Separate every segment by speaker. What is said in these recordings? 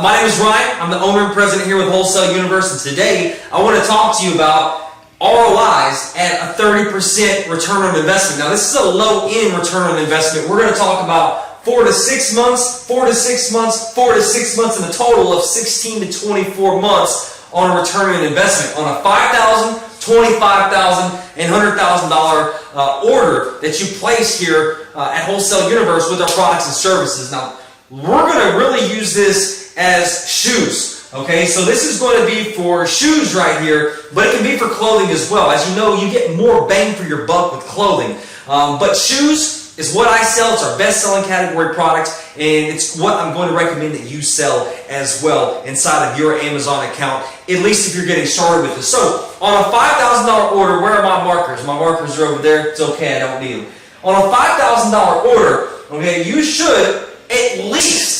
Speaker 1: My name is Ryan. I'm the owner and president here with Wholesale Universe, and today I want to talk to you about ROIs at a 30% return on investment. Now, this is a low-end return on investment. We're going to talk about 4 to 6 months, 4 to 6 months, 4 to 6 months, and a total of 16 to 24 months on a return on investment on a $5,000, $25,000, and $100,000 order that you place here at Wholesale Universe with our products and services. Now, we're going to really use this as shoes. Okay, so this is going to be for shoes right here, but it can be for clothing as well. As you know, you get more bang for your buck with clothing. But shoes is what I sell. It's our best-selling category product, and it's what I'm going to recommend that you sell as well inside of your Amazon account, at least if you're getting started with this. So, on a $5,000 order, where are my markers? My markers are over there. It's okay, I don't need them. On a $5,000 order, okay, you should at least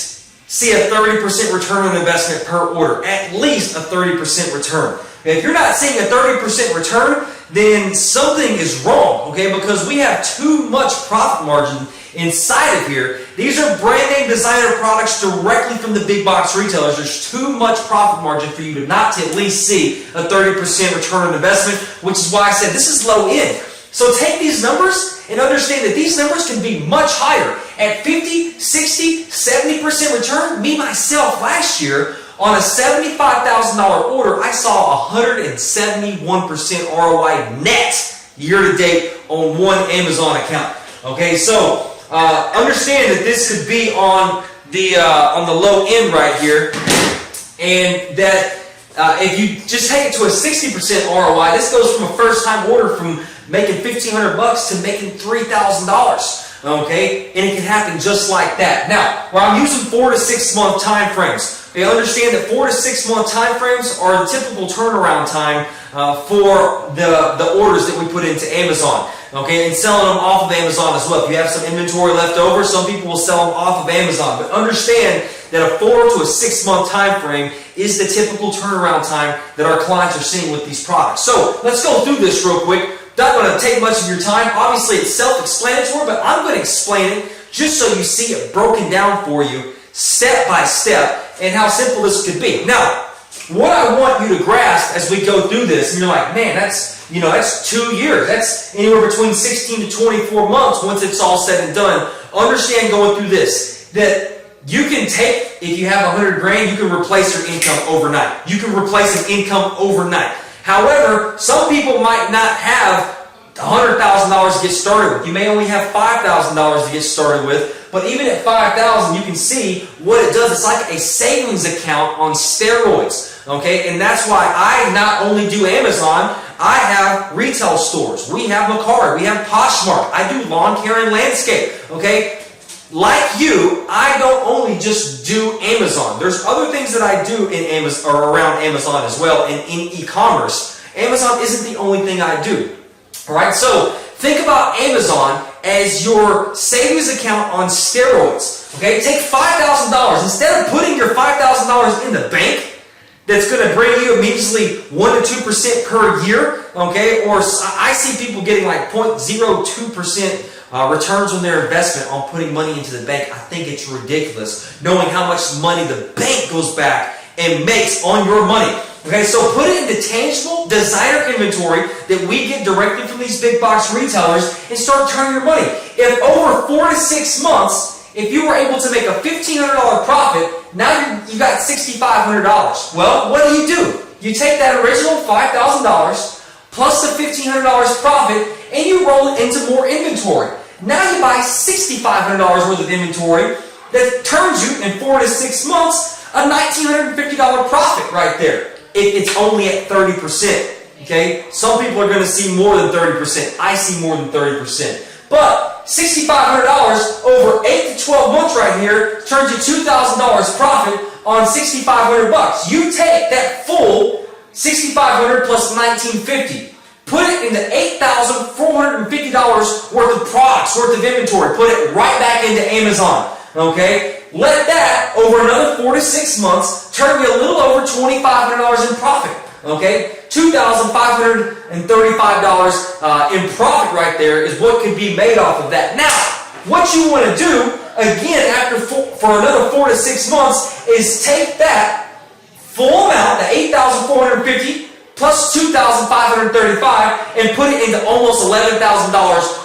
Speaker 1: see a 30% return on investment per order. At least a 30% return. If you're not seeing a 30% return, then something is wrong, okay? Because we have too much profit margin inside of here. These are brand name designer products directly from the big box retailers. There's too much profit margin for you to not to at least see a 30% return on investment, which is why I said this is low end. So take these numbers and understand that these numbers can be much higher. At 50, 60, 70% return, me myself last year, on a $75,000 order, I saw 171% ROI net year to date on one Amazon account. Okay, so understand that this could be on the low end right here, and that if you just take it to a 60% ROI, this goes from a first-time order from making $1,500 to making $3,000. Okay, and it can happen just like that. Now, where I'm using 4 to 6 month time frames. They understand that 4 to 6 month time frames are the typical turnaround time for the orders that we put into Amazon. Okay, and selling them off of Amazon as well. If you have some inventory left over, some people will sell them off of Amazon. But understand that a 4 to a 6 month time frame is the typical turnaround time that our clients are seeing with these products. So let's go through this real quick. Not going to take much of your time. Obviously, it's self-explanatory, but I'm going to explain it just so you see it broken down for you step by step and how simple this could be. Now, what I want you to grasp as we go through this, and you're like, man, that's 2 years. That's anywhere between 16 to 24 months once it's all said and done. Understand going through this, that you can take, if you have 100 grand, you can replace your income overnight. You can replace an income overnight. However, some people might not have $100,000 to get started with. You may only have $5,000 to get started with, but even at $5,000, you can see what it does. It's like a savings account on steroids, okay? And that's why I not only do Amazon, I have retail stores. We have Macari, we have Poshmark. I do lawn care and landscape, okay? Like you, I don't only just do Amazon. There's other things that I do in Amazon or around Amazon as well, and in e-commerce. Amazon isn't the only thing I do. All right, so think about Amazon as your savings account on steroids. Okay, take $5,000 instead of putting your $5,000 in the bank. That's going to bring you immediately 1 to 2% per year. Okay, or I see people getting like 0.02%. Returns on their investment on putting money into the bank. I think it's ridiculous knowing how much money the bank goes back and makes on your money. Okay, so put it into tangible designer inventory that we get directly from these big box retailers and start turning your money. If over 4 to 6 months, if you were able to make a $1,500 profit, now you got $6,500. Well, what do? You take that original $5,000 plus the $1,500 profit and you roll it into more inventory. Now you buy $6,500 worth of inventory that turns you in 4 to 6 months a $1,950 profit right there. If it's only at 30%. Okay? Some people are going to see more than 30%. I see more than 30%. But $6,500 over 8 to 12 months right here turns you $2,000 profit on $6,500. You take that full $6,500 plus $1,950. Put it into $8,450 worth of products, worth of inventory. Put it right back into Amazon. Okay? Let that, over another 4 to 6 months, turn you a little over $2,500 in profit. Okay? $2,535 in profit right there is what could be made off of that. Now, what you want to do again, for another 4 to 6 months, is take that full amount, the $8,450 plus $2,535, and put it into almost $11,000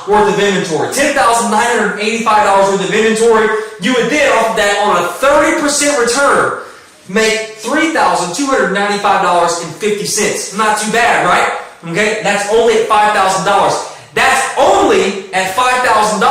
Speaker 1: worth of inventory. $10,985 worth of inventory. You would then, off of that, on a 30% return, make $3,295.50. Not too bad, right? Okay, that's only at $5,000. That's only at $5,000.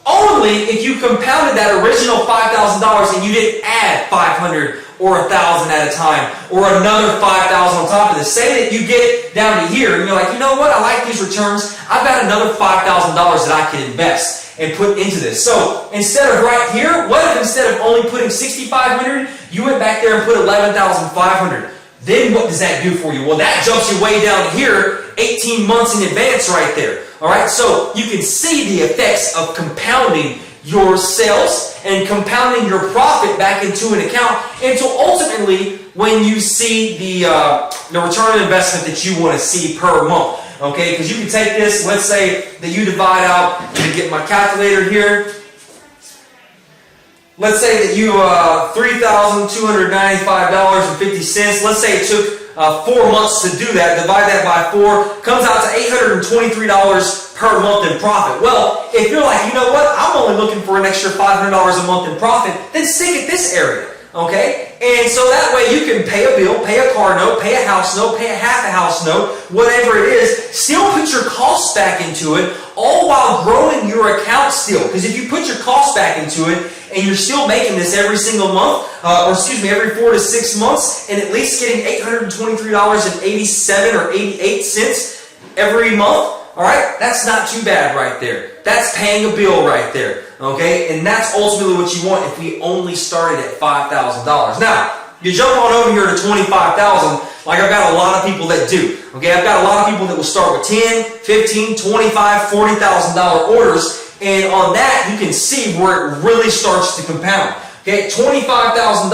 Speaker 1: Only if you compounded that original $5,000 and you didn't add $500 or $1,000 at a time, or another $5,000 on top of this. Say that you get down to here and you're like, you know what, I like these returns. I've got another $5,000 that I can invest and put into this. So instead of right here, what if instead of only putting $6,500, you went back there and put $11,500? Then what does that do for you? Well, that jumps you way down here, 18 months in advance right there. All right, so you can see the effects of compounding your sales and compounding your profit back into an account until ultimately when you see the return on investment that you want to see per month. Okay, because you can take this, let's say that you divide out, let me get my calculator here. Let's say that you, $3,295.50, let's say it took 4 months to do that, divide that by 4, comes out to $823 per month in profit. Well, if you're like, you know what, I'm only looking for an extra $500 a month in profit, then stick at this area, okay? And so that way you can pay a bill, pay a car note, pay a house note, pay a half a house note, whatever it is, still put your costs back into it, all while growing your account still. Because if you put your costs back into it, and you're still making this every single month, every 4 to 6 months, and at least getting $823.87 or 88 cents every month, all right, that's not too bad right there. That's paying a bill right there, okay? And that's ultimately what you want if we only started at $5,000. Now, you jump on over here to $25,000, like I've got a lot of people that do, okay? I've got a lot of people that will start with $10, $15, $25, $40,000 orders. And on that, you can see where it really starts to compound. Okay, $25,000,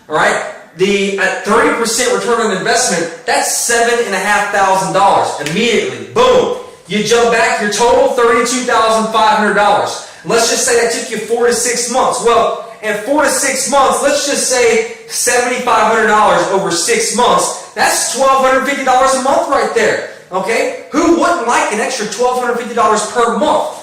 Speaker 1: all right, at 30% return on investment, that's $7,500 immediately. Boom. You jump back, your total, $32,500. Let's just say that took you 4 to 6 months. Well, in 4 to 6 months, let's just say $7,500 over 6 months. That's $1,250 a month right there. Okay, who wouldn't like an extra $1,250 per month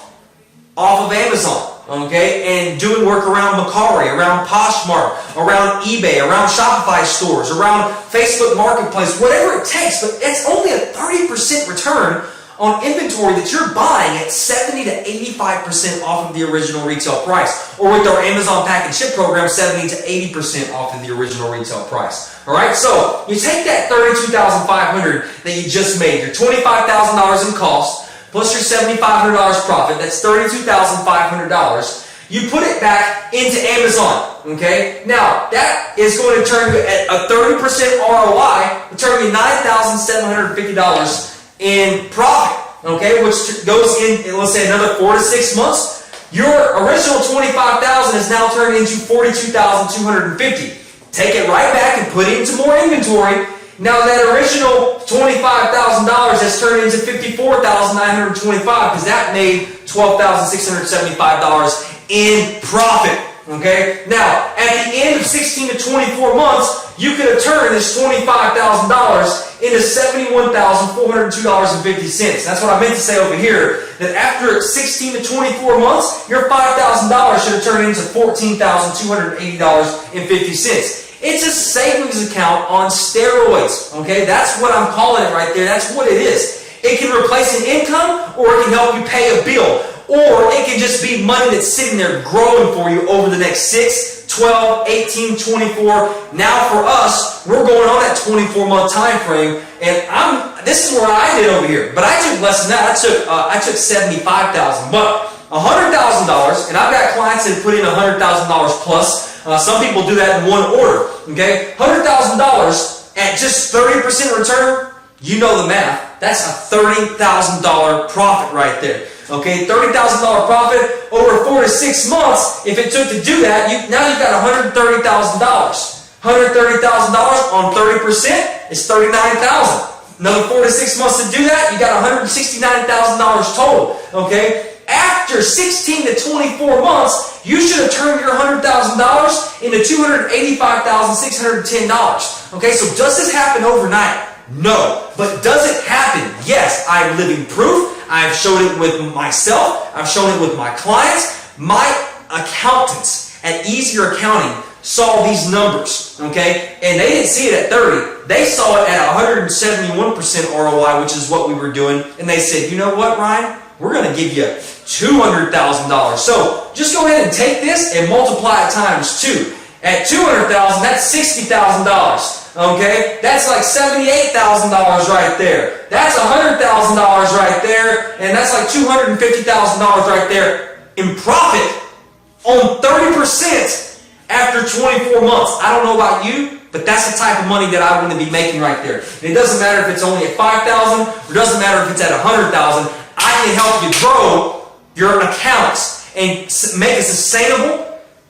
Speaker 1: off of Amazon, okay, and doing work around Macari, around Poshmark, around eBay, around Shopify stores, around Facebook Marketplace, whatever it takes, but it's only a 30% return on inventory that you're buying at 70 to 85% off of the original retail price. Or with our Amazon Pack and Ship program, 70 to 80% off of the original retail price. All right, so you take that $32,500 that you just made, your $25,000 in cost, plus your $7,500 profit, that's $32,500. You put it back into Amazon, okay? Now, that is going to turn you at a 30% ROI, turn you $9,750 in profit, okay? Which goes in, let's say, another 4 to 6 months. Your original $25,000 is now turned into $42,250. Take it right back and put it into more inventory. Now that original $25,000 has turned into $54,925 because that made $12,675 in profit. Okay? Now, at the end of 16 to 24 months, you could have turned this $25,000 into $71,402.50. That's what I meant to say over here, that after 16 to 24 months, your $5,000 should have turned into $14,280.50. It's a savings account on steroids, okay? That's what I'm calling it right there. That's what it is. It can replace an income, or it can help you pay a bill, or it can just be money that's sitting there growing for you over the next 6, 12, 18, 24. Now for us, we're going on that 24-month time frame, and this is where I did over here. But I took less than that. I took $75,000, but $100,000, and I've got clients that put in $100,000 plus. Some people do that in one order, okay? $100,000 at just 30% return, you know the math. That's a $30,000 profit right there, okay? $30,000 profit over 4 to 6 months. If it took to do that, now you've got $130,000. $130,000 on 30% is $39,000. Another 4 to 6 months to do that, you got $169,000 total, okay? After after 16 to 24 months, you should have turned your $100,000 into $285,610. Okay, so does this happen overnight? No. But does it happen? Yes. I'm living proof. I've shown it with myself. I've shown it with my clients. My accountants at Easier Accounting saw these numbers, okay? And they didn't see it at 30. They saw it at 171% ROI, which is what we were doing. And they said, you know what, Ryan? We're going to give you $200,000. So just go ahead and take this and multiply it times 2. At $200,000, that's $60,000. Okay, that's like $78,000 right there. That's $100,000 right there, and that's like $250,000 right there in profit on 30% after 24 months. I don't know about you, but that's the type of money that I want to be making right there. And it doesn't matter if it's only at $5,000, or it doesn't matter if it's at $100,000. I can help you grow your accounts and make a sustainable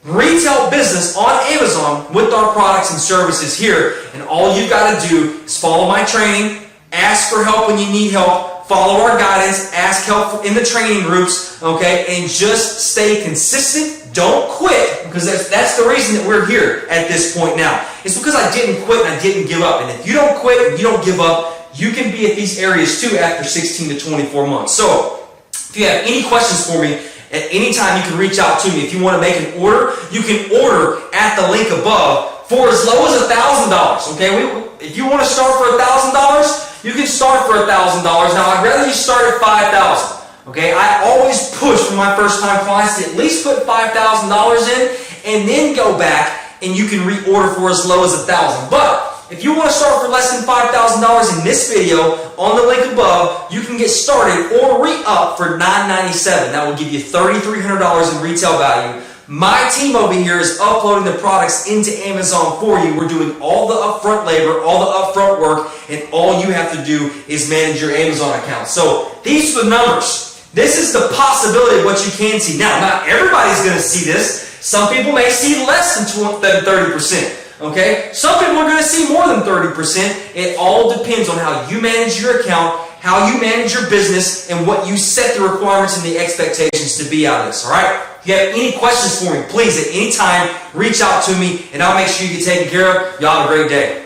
Speaker 1: retail business on Amazon with our products and services here. And all you've got to do is follow my training, ask for help when you need help, follow our guidance, ask help in the training groups, okay, and just stay consistent. Don't quit, because that's the reason that we're here at this point now. It's because I didn't quit and I didn't give up. And if you don't quit and you don't give up, you can be at these areas too after 16 to 24 months. So if you have any questions for me, at any time you can reach out to me. If you want to make an order, you can order at the link above for as low as $1,000. Okay, if you want to start for $1,000, you can start for $1,000. Now, I'd rather you start at $5,000. Okay, I always push for my first-time clients to at least put $5,000 in, and then go back and you can reorder for as low as $1,000. But if you want to start for less than $5,000 in this video, on the link above, you can get started or re-up for $997. That will give you $3,300 in retail value. My team over here is uploading the products into Amazon for you. We're doing all the upfront labor, all the upfront work, and all you have to do is manage your Amazon account. So these are the numbers. This is the possibility of what you can see. Now, not everybody's going to see this. Some people may see less than 30%. Okay? Some people are going to see more than 30%. It all depends on how you manage your account, how you manage your business, and what you set the requirements and the expectations to be out of this. Alright? If you have any questions for me, please at any time reach out to me and I'll make sure you get taken care of. Y'all have a great day.